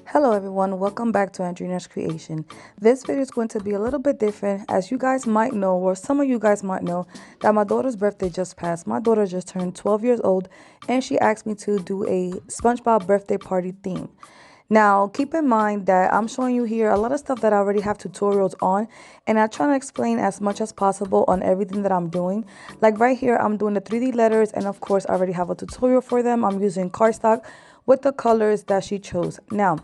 Hello everyone, welcome back to Andrina's Creation. This video is going to be a little bit different. As you guys might know, or some of you guys might know, that my daughter's birthday just passed. My daughter just turned 12 years old and she asked me to do a SpongeBob birthday party theme. Now, keep in mind that I'm showing you here a lot of stuff that I already have tutorials on, and I try to explain as much as possible on everything that I'm doing. Like right here, I'm doing the 3D letters, and of course, I already have a tutorial for them. I'm using cardstock with the colors that she chose. Now,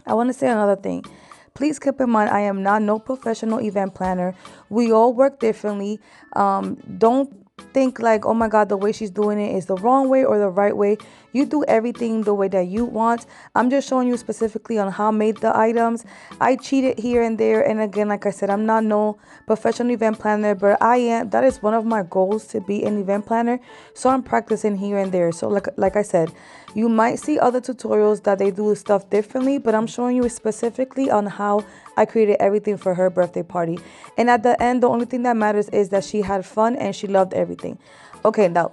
I want to say another thing. Please keep in mind, I am not no professional event planner. We all work differently. Don't think like, oh my God, the way she's doing it is the wrong way or the right way. You do everything the way that you want. I'm just showing you specifically on how I made the items. I cheated here and there. And again, like I said, I'm not no professional event planner, but I am. That is one of my goals, to be an event planner. So I'm practicing here and there. So like I said, you might see other tutorials that they do stuff differently, but I'm showing you specifically on how I created everything for her birthday party. And at the end, the only thing that matters is that she had fun and she loved everything. Okay, now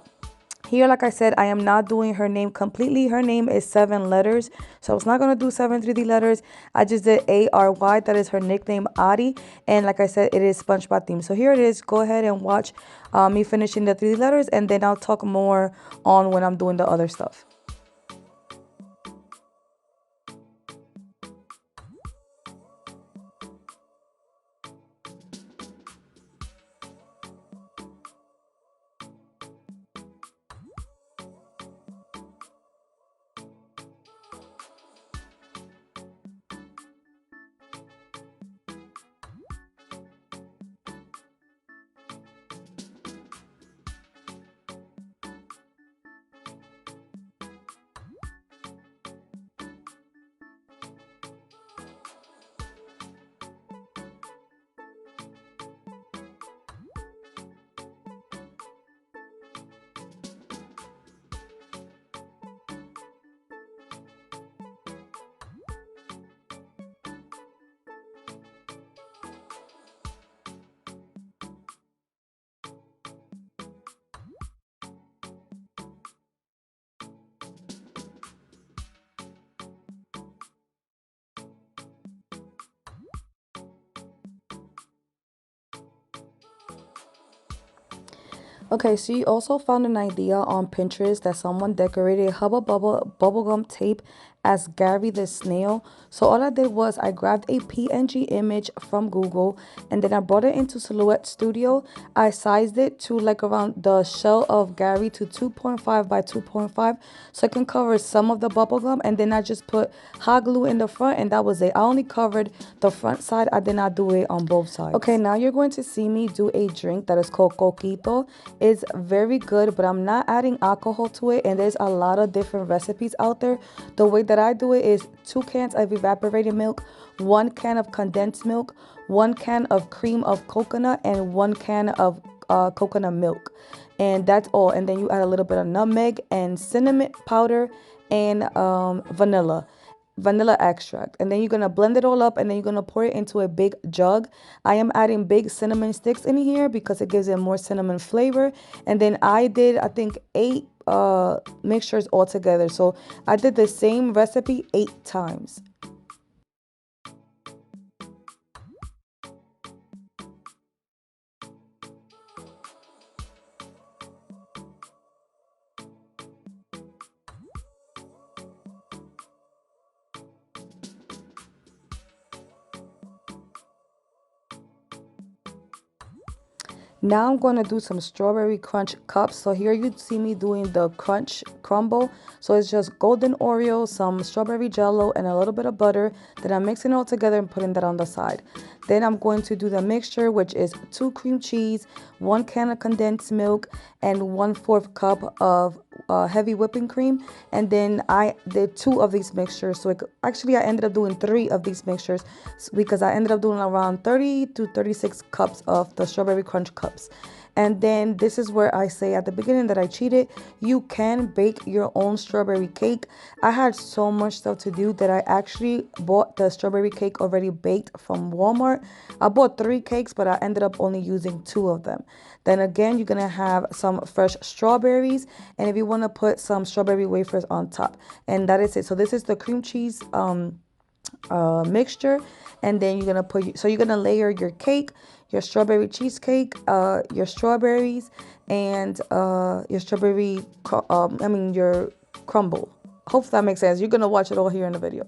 here, like I said, I am not doing her name completely. Her name is 7 letters. So I was not going to do 7 3D letters. I just did ARY. That is her nickname, Adi. And like I said, it is SpongeBob theme. So here it is. Go ahead and watch me finishing the 3D letters. And then I'll talk more on when I'm doing the other stuff. Okay, she also found an idea on Pinterest that someone decorated Hubba Bubble bubblegum tape as Gary the snail. So all I did was I grabbed a PNG image from Google and then I brought it into Silhouette Studio. I sized it to like around the shell of Gary to 2.5 by 2.5 so I can cover some of the bubblegum, and then I just put hot glue in the front and that was it. I only covered the front side. I did not do it on both sides. Okay, now you're going to see me do a drink that is called Coquito. It's very good, but I'm not adding alcohol to it, and there's a lot of different recipes out there. The way that I do it is 2 cans of evaporated milk, 1 can of condensed milk, 1 can of cream of coconut, and 1 can of coconut milk. And that's all. And then you add a little bit of nutmeg and cinnamon powder and vanilla extract, and then you're gonna blend it all up, and then you're gonna pour it into a big jug. I am adding big cinnamon sticks in here because it gives it more cinnamon flavor. And then I did, I think, 8 mixtures altogether, so I did the same recipe 8 times. Now I'm going to do some strawberry crunch cups. So here you see me doing the crunch crumble. So it's just golden Oreo, some strawberry jello, and a little bit of butter. Then I'm mixing it all together and putting that on the side. Then I'm going to do the mixture, which is 2 cream cheese, 1 can of condensed milk, and 1/4 cup of heavy whipping cream. And then I did 2 of these mixtures. So actually I ended up doing 3 of these mixtures because I ended up doing around 30 to 36 cups of the strawberry crunch cups. And then this is where I say at the beginning that I cheated. You can bake your own strawberry cake. I had so much stuff to do that I actually bought the strawberry cake already baked from Walmart. I bought 3 cakes, but I ended up only using 2 of them. Then again, you're gonna have some fresh strawberries, and if you want to put some strawberry wafers on top, and that is it. So this is the cream cheese mixture, and then you're gonna put, so you're gonna layer your cake, your strawberry cheesecake, your strawberries, and your strawberry your crumble. Hope that makes sense. You're gonna watch it all here in the video.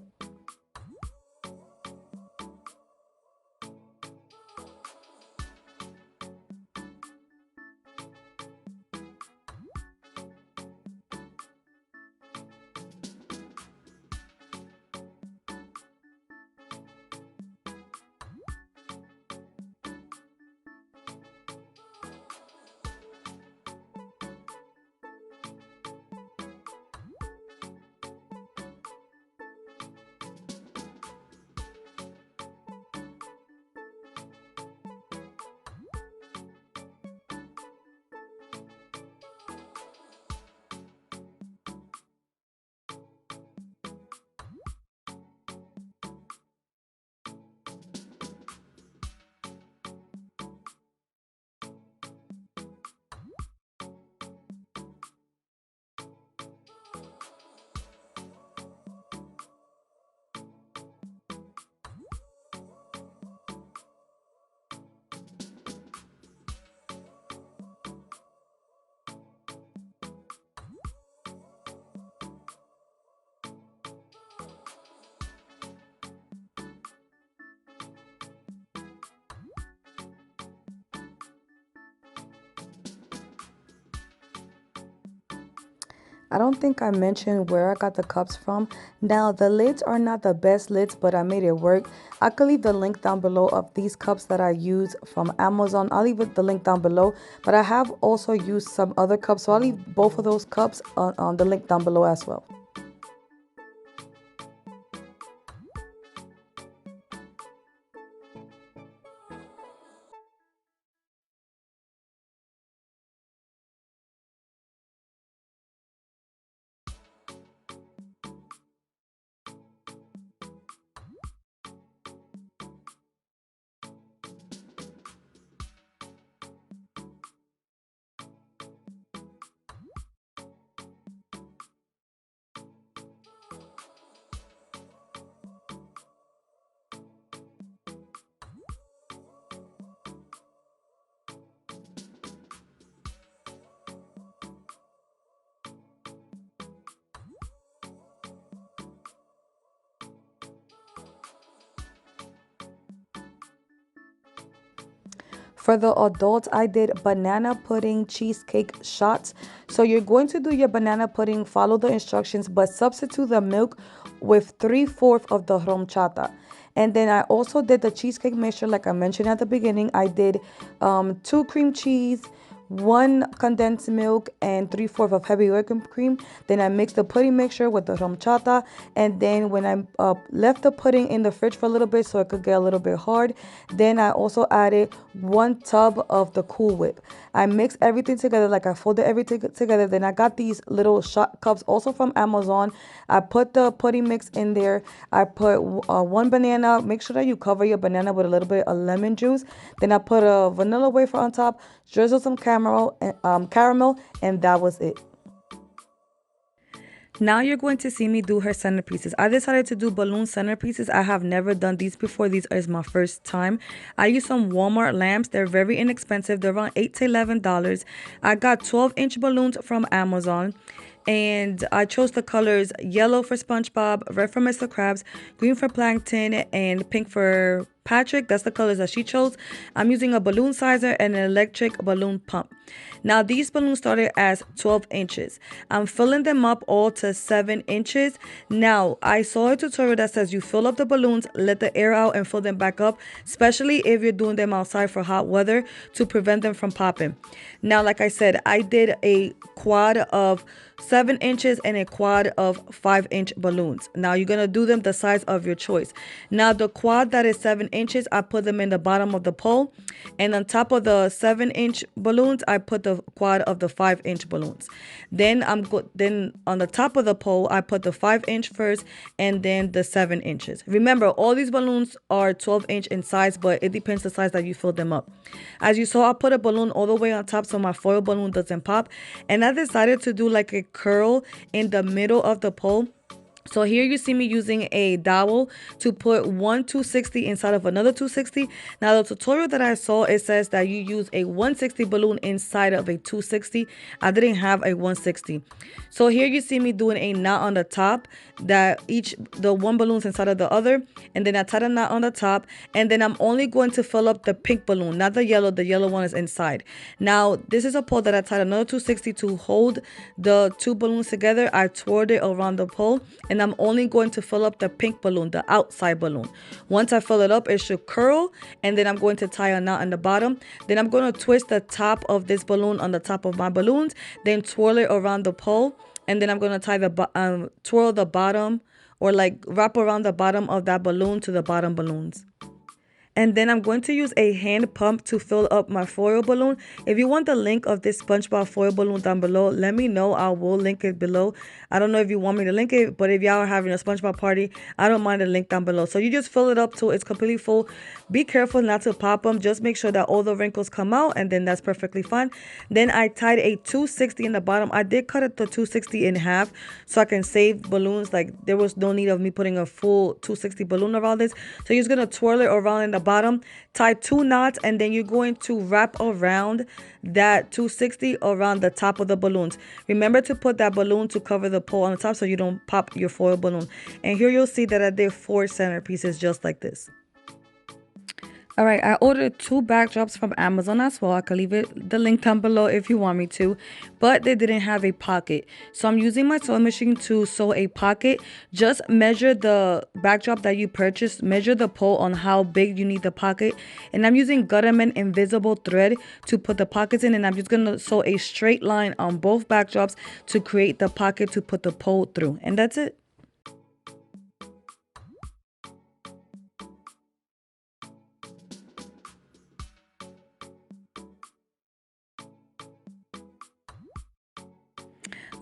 I don't think I mentioned where I got the cups from. Now, the lids are not the best lids, but I made it work. I could leave the link down below of these cups that I use from Amazon. I'll leave the link down below, but I have also used some other cups, so I'll leave both of those cups on the link down below as well. For the adults, I did banana pudding cheesecake shots. So you're going to do your banana pudding, follow the instructions, but substitute the milk with 3/4 of the horchata. And then I also did the cheesecake mixture like I mentioned at the beginning. I did 2 cream cheese, 1 condensed milk, and 3/4 of heavy whipping cream. Then I mixed the pudding mixture with the horchata, and then when I left the pudding in the fridge for a little bit so it could get a little bit hard, then I also added 1 tub of the Cool Whip. I mixed everything together, like I folded everything together. Then I got these little shot cups also from Amazon. I put the pudding mix in there. I put 1 banana. Make sure that you cover your banana with a little bit of lemon juice. Then I put a vanilla wafer on top, drizzle some caramel, and that was it. Now you're going to see me do her centerpieces. I decided to do balloon centerpieces. I have never done these before. These is my first time. I use some Walmart lamps. They're very inexpensive. They're around $8 to $11. I got 12-inch balloons from Amazon. And I chose the colors yellow for SpongeBob, red for Mr. Krabs, green for Plankton, and pink for Patrick. That's the colors that she chose. I'm using a balloon sizer and an electric balloon pump. Now these balloons started as 12 inches. I'm filling them up all to 7 inches. Now I saw a tutorial that says you fill up the balloons, let the air out, and fill them back up, especially if you're doing them outside for hot weather to prevent them from popping. Now, like I said, I did a quad of 7 inches and a quad of 5-inch balloons. Now you're gonna do them the size of your choice. Now the quad that is 7 inches, I put them in the bottom of the pole, and on top of the 7-inch balloons, I put the quad of the 5-inch balloons. Then then on the top of the pole, I put the 5-inch first, and then the 7 inches. Remember, all these balloons are 12-inch in size, but it depends the size that you fill them up. As you saw, I put a balloon all the way on top so my foil balloon doesn't pop, and I decided to do like a curl in the middle of the pole. So here you see me using a dowel to put one 260 inside of another 260. Now the tutorial that I saw, it says that you use a 160 balloon inside of a 260. I didn't have a 160. So here you see me doing a knot on the top, that the one balloon's inside of the other, and then I tied a knot on the top, and then I'm only going to fill up the pink balloon, not the yellow one is inside. Now this is a pole that I tied another 260 to hold the two balloons together. I twirled it around the pole, and I'm only going to fill up the pink balloon, the outside balloon. Once I fill it up, it should curl, and then I'm going to tie a knot on the bottom. Then I'm going to twist the top of this balloon on the top of my balloons, then twirl it around the pole, and then I'm going to tie twirl the bottom, or like wrap around the bottom of that balloon to the bottom balloons. And then I'm going to use a hand pump to fill up my foil balloon. If you want the link of this SpongeBob foil balloon down below, let me know. I will link it below. I don't know if you want me to link it, but if y'all are having a SpongeBob party, I don't mind the link down below. So you just fill it up till it's completely full. Be careful not to pop them. Just make sure that all the wrinkles come out, and then that's perfectly fine. Then I tied a 260 in the bottom. I did cut it the 260 in half so I can save balloons. Like, there was no need of me putting a full 260 balloon around this. So you're just going to twirl it around in the bottom, tie 2 knots, and then you're going to wrap around that 260 around the top of the balloons. Remember to put that balloon to cover the pole on the top so you don't pop your foil balloon. And here you'll see that I did 4 centerpieces just like this. All right, I ordered 2 backdrops from Amazon as well. I could leave the link down below if you want me to, but they didn't have a pocket. So I'm using my sewing machine to sew a pocket. Just measure the backdrop that you purchased, measure the pole on how big you need the pocket. And I'm using Gutterman invisible thread to put the pockets in, and I'm just gonna sew a straight line on both backdrops to create the pocket to put the pole through. And that's it.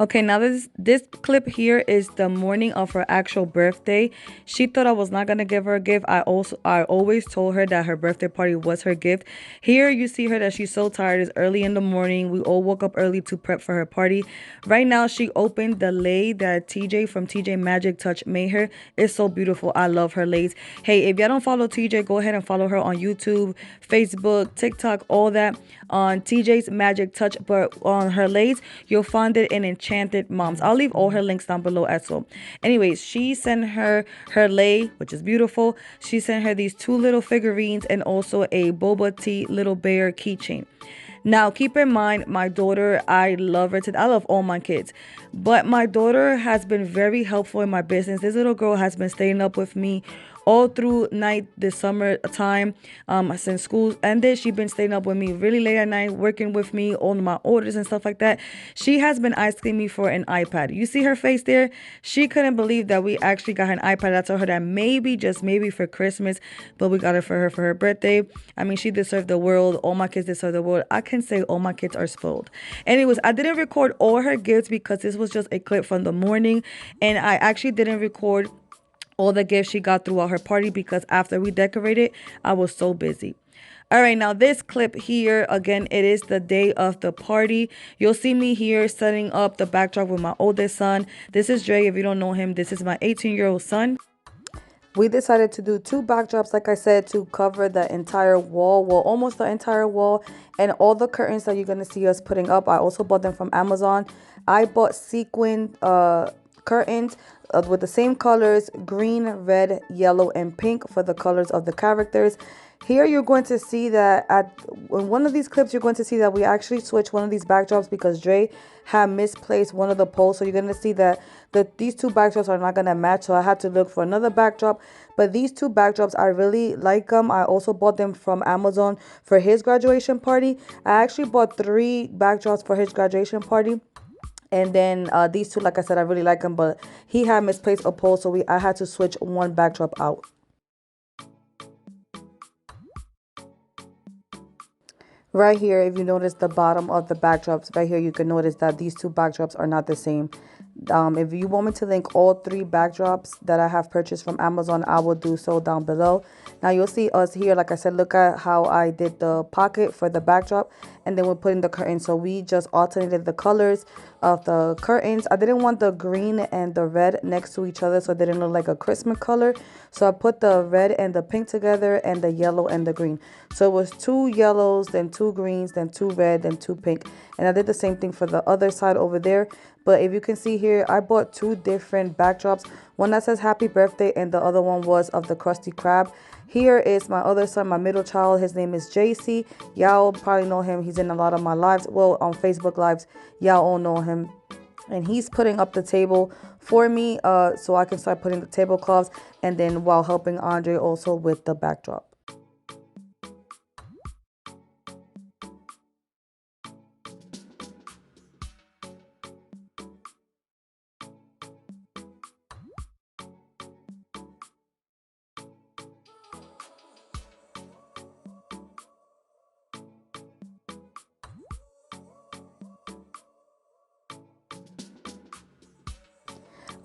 Okay, now this clip here is the morning of her actual birthday. She thought I was not gonna give her a gift. I always told her that her birthday party was her gift. Here you see her that she's so tired. It's early in the morning. We all woke up early to prep for her party. Right now she opened the lei that TJ from Tjs Magic Touch made her. It's so beautiful. I love her leis. Hey, if y'all don't follow TJ, go ahead and follow her on YouTube, Facebook, TikTok, all that, on Tjs Magic Touch. But on her leis, you'll find it in Enchanted Moms. I'll leave all her links down below as well. Anyways, she sent her lei, which is beautiful. She sent her these 2 little figurines and also a boba tea little bear keychain. Now, keep in mind, my daughter, I love her. I love all my kids. But my daughter has been very helpful in my business. This little girl has been staying up with me all through night this summer time, since school ended. She's been staying up with me really late at night, working with me on my orders and stuff like that. She has been asking me for an iPad. You see her face there? She couldn't believe that we actually got her an iPad. I told her that maybe, just maybe for Christmas, but we got it for her birthday. I mean, she deserved the world. All my kids deserve the world. I can say all my kids are spoiled. Anyways, I didn't record all her gifts because this was just a clip from the morning, and I actually didn't record all the gifts she got throughout her party because after we decorated, I was so busy. All right, now this clip here, again, it is the day of the party. You'll see me here setting up the backdrop with my oldest son. This is Dre. If you don't know him, this is my 18-year-old son. We decided to do 2 backdrops, like I said, to cover the entire wall, well, almost the entire wall, and all the curtains that you're going to see us putting up. I also bought them from Amazon. I bought sequin curtains with the same colors, green, red, yellow, and pink for the colors of the characters. Here you're going to see that in one of these clips, you're going to see that we actually switched one of these backdrops because Dre had misplaced one of the poles. So you're going to see that these 2 backdrops are not going to match. So I had to look for another backdrop. But these 2 backdrops, I really like them. I also bought them from Amazon for his graduation party. I actually bought 3 backdrops for his graduation party. And then these 2, like I said, I really like them, but he had misplaced a pole, so I had to switch one backdrop out. Right here, if you notice the bottom of the backdrops, right here, you can notice that these 2 backdrops are not the same. If you want me to link all 3 backdrops that I have purchased from Amazon, I will do so down below. Now you'll see us here, like I said, look at how I did the pocket for the backdrop, and then we're putting the curtain. So we just alternated the colors of the curtains. I didn't want the green and the red next to each other, so it didn't look like a Christmas color. So I put the red and the pink together and the yellow and the green. So it was 2 yellows, then 2 greens, then 2 red, then 2 pink. And I did the same thing for the other side over there. But if you can see here, I bought 2 different backdrops. One that says happy birthday and the other one was of the Krusty Krab. Here is my other son, my middle child. His name is JC. Y'all probably know him. He's in a lot of my lives. Well, on Facebook lives, y'all all know him. And he's putting up the table for me so I can start putting the tablecloths, and then while helping Andre also with the backdrop.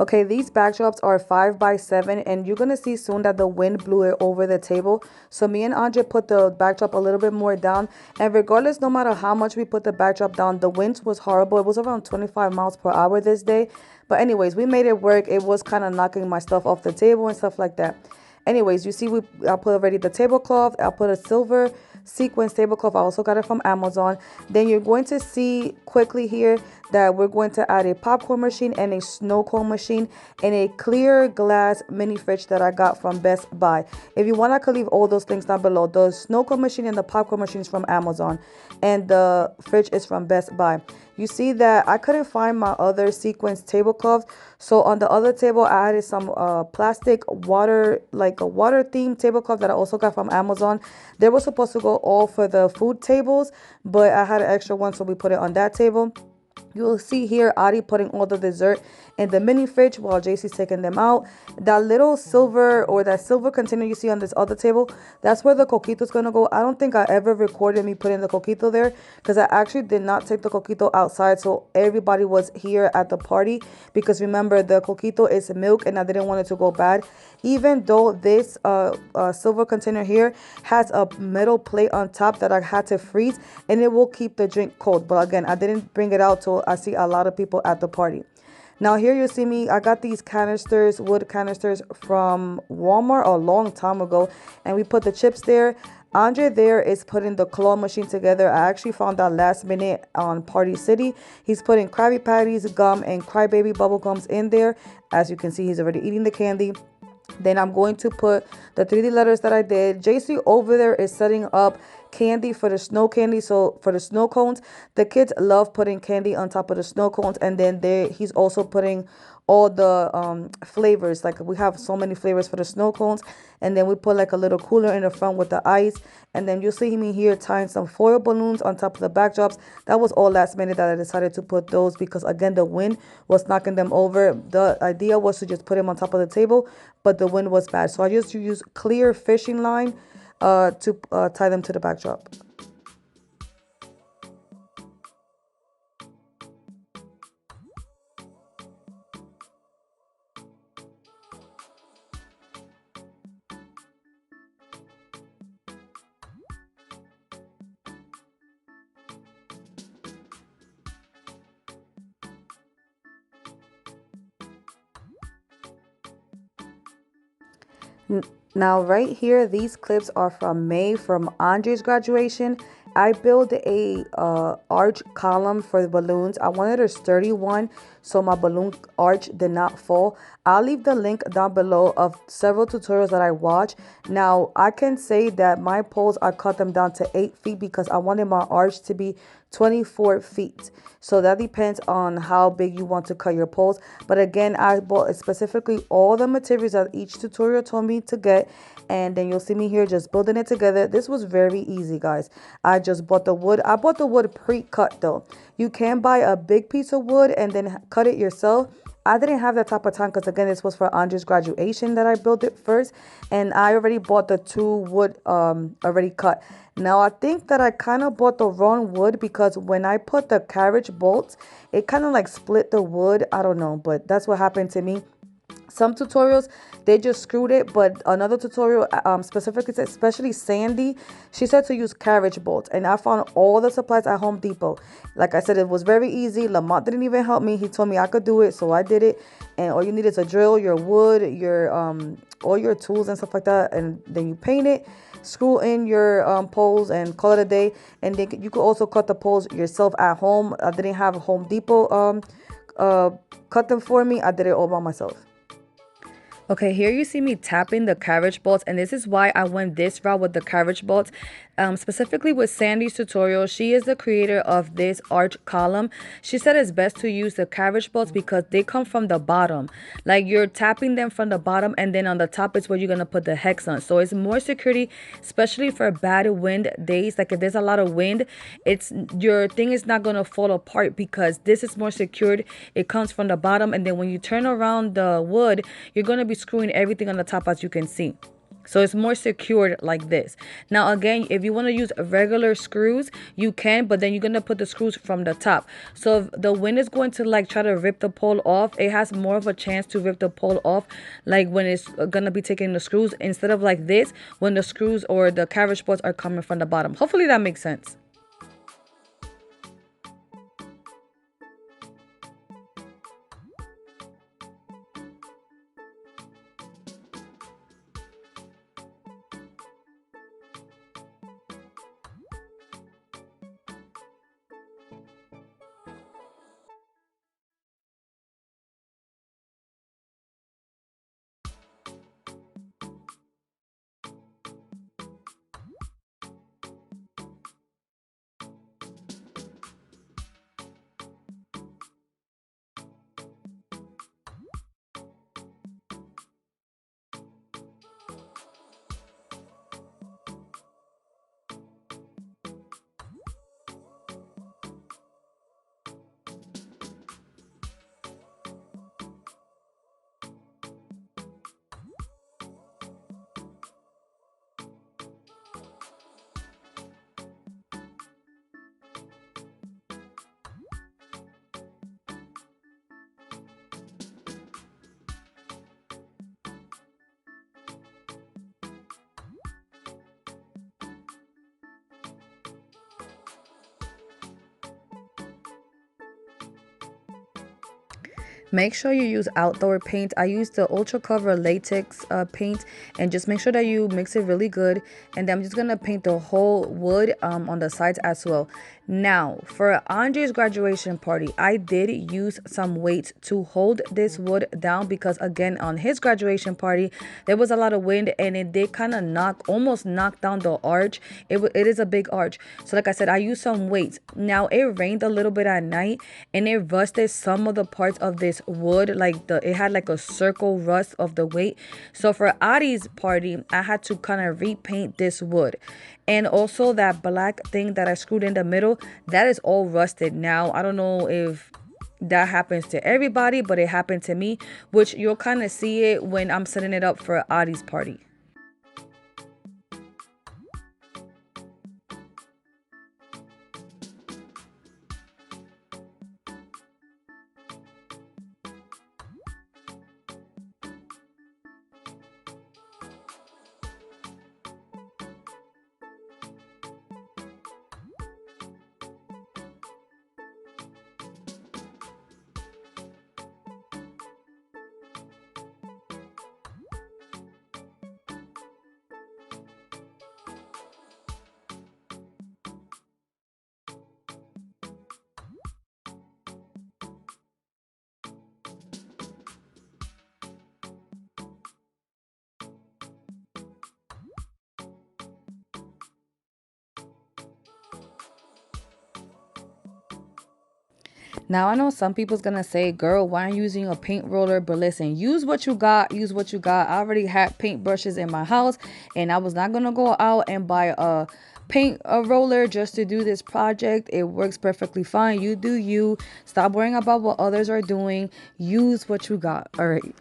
Okay, these backdrops are 5 by 7, and you're gonna see soon that the wind blew it over the table. So me and Andre put the backdrop a little bit more down, and regardless, no matter how much we put the backdrop down, the wind was horrible. It was around 25 miles per hour this day. But anyways, we made it work. It was kind of knocking my stuff off the table and stuff like that. Anyways, you see I put already the tablecloth. I put a silver sequence tablecloth. I also got it from Amazon. Then you're going to see quickly here that we're going to add a popcorn machine and a snow cone machine and a clear glass mini fridge that I got from Best Buy. If you want, I could leave all those links down below. The snow cone machine and the popcorn machine is from Amazon, and the fridge is from Best Buy. You see that I couldn't find my other sequence tablecloths, so on the other table I added some plastic water, like a water themed tablecloth that I also got from Amazon. They were supposed to go all for the food tables, but I had an extra one, so we put it on that table. You'll see here Adi putting all the dessert in the mini fridge while JC's taking them out. That little silver, or that silver container you see on this other table, that's where the Coquito is going to go. I don't think I ever recorded me putting the Coquito there, because I actually did not take the Coquito outside, so everybody was here at the party. Because remember, the Coquito is milk and I didn't want it to go bad. Even though this silver container here has a metal plate on top that I had to freeze, and it will keep the drink cold. But again, I didn't bring it out till I see a lot of people at the party. Now here you see me, I got these canisters, wood canisters from Walmart a long time ago, and we put the chips there. Andre there is putting the claw machine together. I actually found out last minute on Party City. He's putting Krabby Patties, gum, and Crybaby bubble gums in there. As you can see, he's already eating the candy. Then I'm going to put the 3D letters that I did. JC over there is setting up candy for the snow candy. So for the snow cones, the kids love putting candy on top of the snow cones. And then he's also putting all the flavors. Like we have so many flavors for the snow cones. And then we put like a little cooler in the front with the ice. And then you'll see me here tying some foil balloons on top of the backdrops. That was all last minute that I decided to put those, because again, the wind was knocking them over. The idea was to just put them on top of the table, but the wind was bad. So I just used clear fishing line to tie them to the backdrop. Now right here, these clips are from May, from Andre's graduation. I built a arch column for the balloons. I wanted a sturdy one so my balloon arch did not fall. I'll leave the link down below of several tutorials that I watched. Now I can say that my poles, I cut them down to 8 feet because I wanted my arch to be 24 feet. So that depends on how big you want to cut your poles. But again, I bought specifically all the materials that each tutorial told me to get. And then you'll see me here just building it together. This was very easy, guys. I just bought the wood. I bought the wood pre-cut though. You can buy a big piece of wood and then cut it yourself. I didn't have that type of time because again, this was for Andre's graduation that I built it first, and I already bought the two wood already cut. Now I think that I kind of bought the wrong wood because when I put the carriage bolts, it kind of like split the wood. I don't know, but that's what happened to me. Some tutorials they just screwed it, but another tutorial specifically said, especially Sandy, she said to use carriage bolts, and I found all the supplies at Home Depot. Like I said, it was very easy. Lamont didn't even help me. He told me I could do it, so I did it. And all you need is a drill, your wood, your all your tools and stuff like that, and then you paint it, screw in your poles, and call it a day. And then you could also cut the poles yourself at home. I didn't have a Home Depot uh cut them for me. I did it all by myself. Okay, here you see me tapping the carriage bolts, and this is why I went this route with the carriage bolts. Specifically with Sandy's tutorial, she is the creator of this arch column. She said it's best to use the carriage bolts because they come from the bottom. Like you're tapping them from the bottom, and then on the top is where you're gonna put the hex on. So it's more security, especially for bad wind days. Like if there's a lot of wind, it's your thing is not gonna fall apart because this is more secured. It comes from the bottom, and then when you turn around the wood, you're gonna be screwing everything on the top, as you can see. So it's more secured like this. Now again, if you want to use regular screws, you can, but then you're going to put the screws from the top. So if the wind is going to like try to rip the pole off, it has more of a chance to rip the pole off like when it's going to be taking the screws, instead of like this when the screws or the carriage bolts are coming from the bottom. Hopefully that makes sense. Make sure you use outdoor paint. I use the Ultra Cover Latex paint, and just make sure that you mix it really good. And then I'm just gonna paint the whole wood on the sides as well. Now for Andre's graduation party, I did use some weights to hold this wood down because again on his graduation party there was a lot of wind and it did kind of almost knock down the arch. It is a big arch, so like I said, I used some weights. Now it rained a little bit at night and it rusted some of the parts of this wood, like it had like a circle rust of the weight. So for Adi's party I had to kind of repaint this wood, and also that black thing that I screwed in the middle, that is all rusted. Now I don't know if that happens to everybody, but it happened to me, which you'll kind of see it when I'm setting it up for Adi's party. Now I know some people's gonna say, girl, why aren't you using a paint roller? But listen, use what you got, use what you got. I already had paint brushes in my house and I was not gonna go out and buy paint roller just to do this project. It works perfectly fine. You do you. Stop worrying about what others are doing. Use what you got. All right.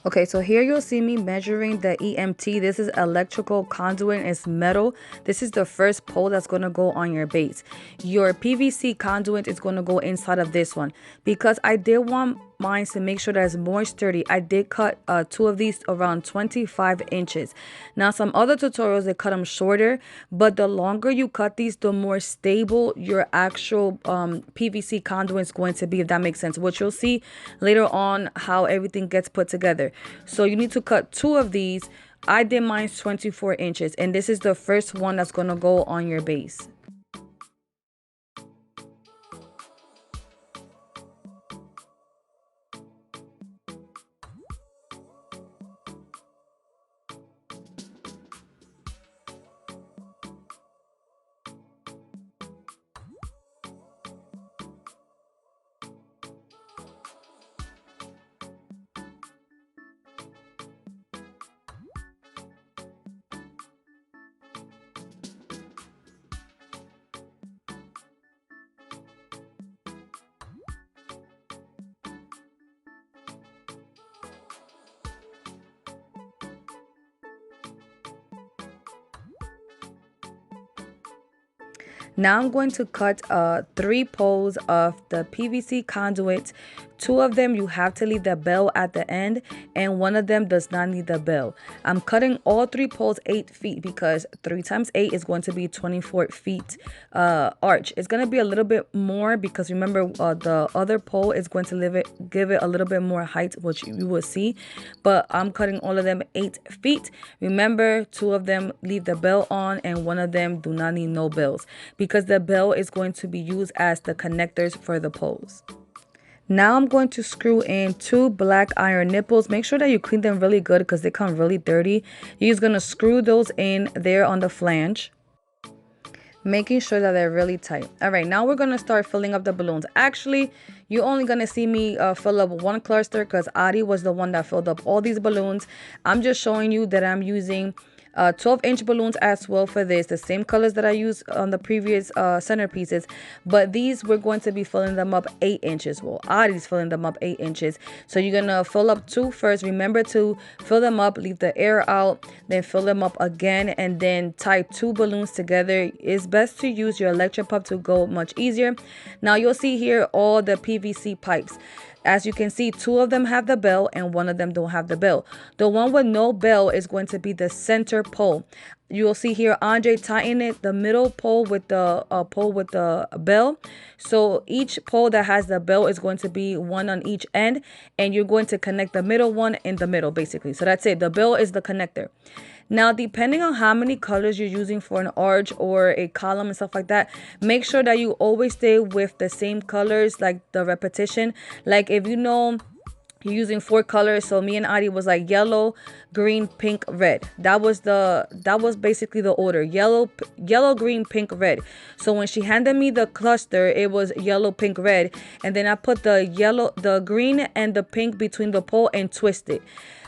Okay, so here you'll see me measuring the EMT. This is electrical conduit. It's metal. This is the first pole that's going to go on your base. Your PVC conduit is going to go inside of this one. Because I did want mine to make sure that it's more sturdy, I did cut two of these around 25 inches. Now, some other tutorials, they cut them shorter. But the longer you cut these, the more stable your actual PVC conduit is going to be, if that makes sense. Which you'll see later on how everything gets put together. So you need to cut two of these. I did mine 24 inches, and this is the first one that's going to go on your base. Now I'm going to cut 3 poles of the PVC conduit. 2 of them you have to leave the bell at the end, and 1 of them does not need the bell. I'm cutting all 3 poles 8 feet because 3 times 8 is going to be 24 feet arch. It's going to be a little bit more because remember the other pole is going to give it a little bit more height, which you will see. But I'm cutting all of them 8 feet. Remember, 2 of them leave the bell on and 1 of them do not need no bells, because the bell is going to be used as the connectors for the poles. Now I'm going to screw in 2 black iron nipples. Make sure that you clean them really good because they come really dirty. You're just going to screw those in there on the flange, making sure that they're really tight. All right, now we're going to start filling up the balloons. Actually, you're only going to see me fill up 1 cluster because Adi was the one that filled up all these balloons. I'm just showing you that I'm using 12-inch balloons as well for this, the same colors that I used on the previous centerpieces, but these we're going to be filling them up 8 inches. Well, Adi's filling them up 8 inches. So you're gonna fill up 2 first. Remember to fill them up, leave the air out, then fill them up again, and then tie 2 balloons together. It's best to use your electric pump to go much easier. Now you'll see here all the PVC pipes. As you can see, 2 of them have the bell and 1 of them don't have the bell. The one with no bell is going to be the center pole. You'll see here Andre tighten it, the middle pole with the bell. So each pole that has the bell is going to be 1 on each end, and you're going to connect the middle one in the middle, basically. So that's it. The bell is the connector. Now, depending on how many colors you're using for an arch or a column and stuff like that, make sure that you always stay with the same colors, like the repetition. Like if you know you're using 4 colors, so me and Adi was like yellow, green, pink, red. That was basically the order: yellow, green, pink, red. So when she handed me the cluster, it was yellow, pink, red, and then I put the green and the pink between the pole and twist it.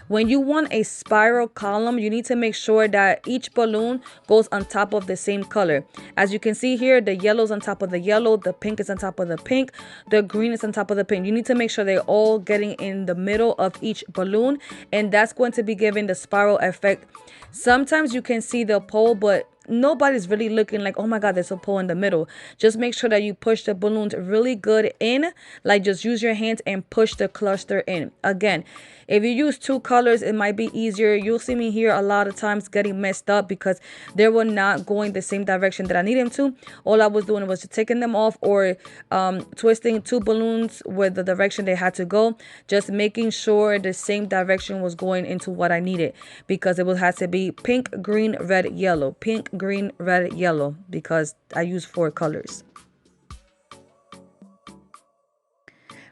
When you want a spiral column, you need to make sure that each balloon goes on top of the same color. As you can see here, the yellow's on top of the yellow, the pink is on top of the pink, the green is on top of the pink. You need to make sure they're all getting in the middle of each balloon, and that's going to be giving the spiral effect. Sometimes you can see the pole, but nobody's really looking like, oh my god, there's a pole in the middle. Just make sure that you push the balloons really good in, like just use your hands and push the cluster in. Again, if you use 2 colors, it might be easier. You'll see me here a lot of times getting messed up because they were not going the same direction that I need them to. All I was doing was taking them off or twisting 2 balloons with the direction they had to go, just making sure the same direction was going into what I needed, because it would have to be pink, green, red, yellow, pink, green, red, yellow, because I use 4 colors.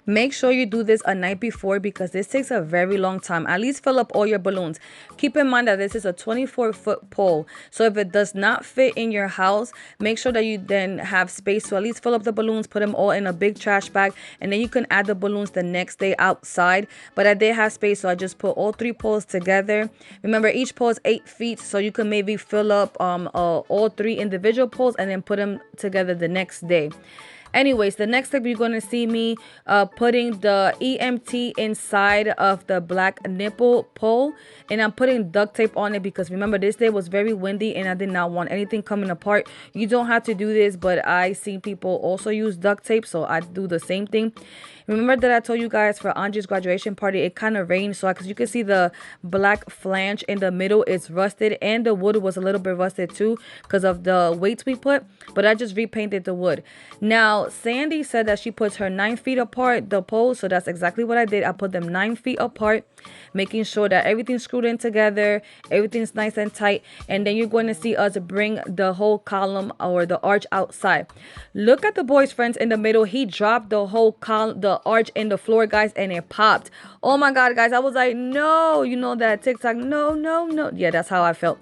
Make sure you do this a night before because this takes a very long time. At least fill up all your balloons. Keep in mind that this is a 24-foot pole. So if it does not fit in your house, make sure that you then have space to at least fill up the balloons, put them all in a big trash bag, and then you can add the balloons the next day outside. But I did have space, so I just put all 3 poles together. Remember, each pole is 8 feet, so you can maybe fill up all 3 individual poles and then put them together the next day. Anyways, the next step, you're going to see me putting the EMT inside of the black nipple pole, and I'm putting duct tape on it because remember, this day was very windy and I did not want anything coming apart. You don't have to do this, but I see people also use duct tape, so I do the same thing. Remember that I told you guys for Andre's graduation party, it kind of rained, so because you can see the black flange in the middle is rusted, and the wood was a little bit rusted too because of the weights we put, but I just repainted the wood. Now, Sandy said that she puts her 9 feet apart, the poles, so that's exactly what I did. I put them 9 feet apart, making sure that everything's screwed in together, everything's nice and tight, and then you're going to see us bring the whole column or the arch outside. Look at the boy's friends in the middle. He dropped the whole column, the arch in the floor, guys, and it popped. Oh my god, guys, I was like, no, you know that TikTok, no. Yeah, that's how I felt.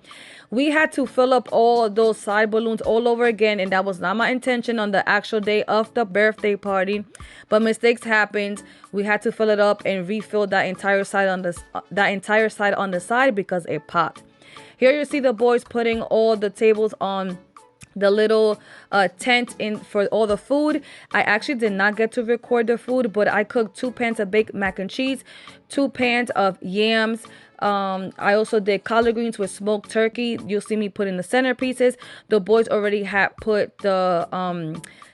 We had to fill up all those side balloons all over again, and that was not my intention on the actual day of the birthday party, but mistakes happened. We had to fill it up and refill that entire side on the side because it popped. Here you see the boys putting all the tables on the little tent in for all the food. I actually did not get to record the food, but I cooked 2 pans of baked mac and cheese, 2 pans of yams. I also did collard greens with smoked turkey. You'll see me put in the centerpieces. The boys already had put the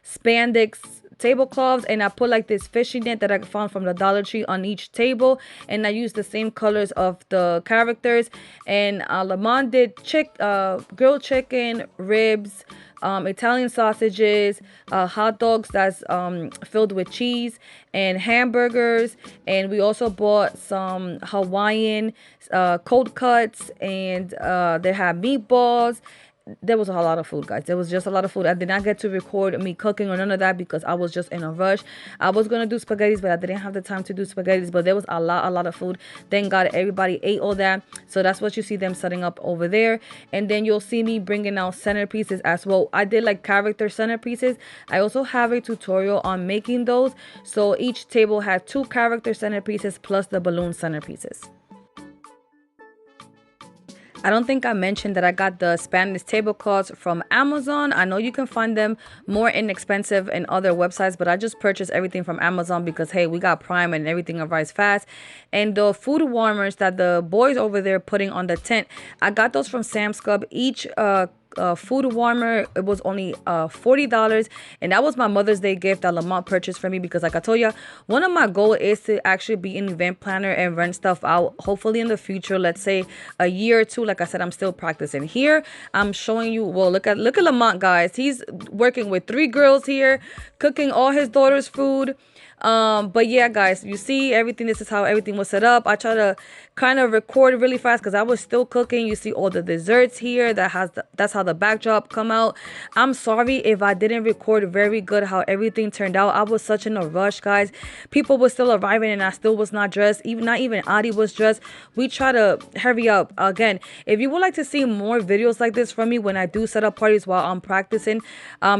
spandex tablecloths, and I put like this fishing net that I found from the Dollar Tree on each table, and I used the same colors of the characters. And Lamont did grilled chicken, ribs, Italian sausages, hot dogs that's filled with cheese, and hamburgers. And we also bought some Hawaiian cold cuts, and they had meatballs. There was a lot of food, guys. There was just a lot of food. I did not get to record me cooking or none of that because I was just in a rush. I was gonna do spaghettis, but I didn't have the time to do spaghettis. But there was a lot of food. Thank God everybody ate all that. So that's what you see them setting up over there. And then you'll see me bringing out centerpieces as well. I did like character centerpieces. I also have a tutorial on making those. So each table had 2 character centerpieces plus the balloon centerpieces. I don't think I mentioned that I got the Spanish tablecloths from Amazon. I know you can find them more inexpensive in other websites, but I just purchased everything from Amazon because, hey, we got Prime and everything arrives fast. And the food warmers that the boys over there putting on the tent, I got those from Sam's Club. Each food warmer, it was only $40, and that was my Mother's Day gift that Lamont purchased for me because, like I told you, one of my goals is to actually be an event planner and rent stuff out, hopefully in the future, let's say a year or two. Like I said, I'm still practicing. Here I'm showing you, well, look at Lamont, guys. He's working with 3 girls here, cooking all his daughter's food. But yeah, guys, you see everything. This is how everything was set up. I try to kind of record really fast because I was still cooking. You see all the desserts here. That's how the backdrop come out. I'm sorry if I didn't record very good how everything turned out. I was such in a rush, guys. People were still arriving and I still was not dressed. Not even Adi was dressed. We try to hurry up. Again, if you would like to see more videos like this from me when I do set up parties while I'm practicing,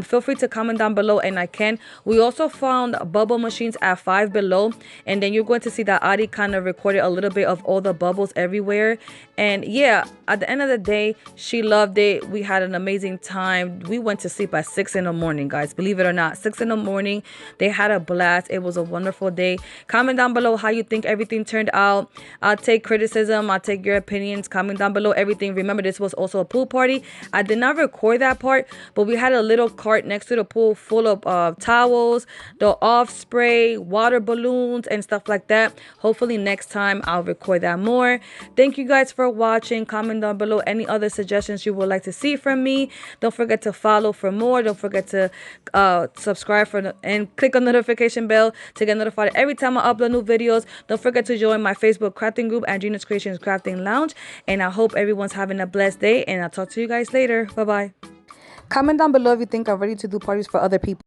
feel free to comment down below and I can. We also found bubble machines at Five Below, and then you're going to see that Adi kind of recorded a little bit of all the bubbles everywhere. And yeah, at the end of the day, she loved it. We had an amazing time. We went to sleep at 6 in the morning, guys, believe it or not. 6 in the morning. They had a blast. It was a wonderful day. Comment down below how you think everything turned out. I'll take criticism. I'll take your opinions. Comment down below everything. Remember, this was also a pool party. I did not record that part, but we had a little cart next to the pool full of towels, the off spray, water balloons, and stuff like that. Hopefully next time I'll record that more. Thank you guys for watching. Comment down below any other suggestions you would like to see from me. Don't forget to follow for more. Don't forget to subscribe and click on the notification bell to get notified every time I upload new videos. Don't forget to join my Facebook crafting group and Gina's Creations Crafting Lounge. And I hope everyone's having a blessed day, and I'll talk to you guys later. Bye bye. Comment down below if you think I'm ready to do parties for other people.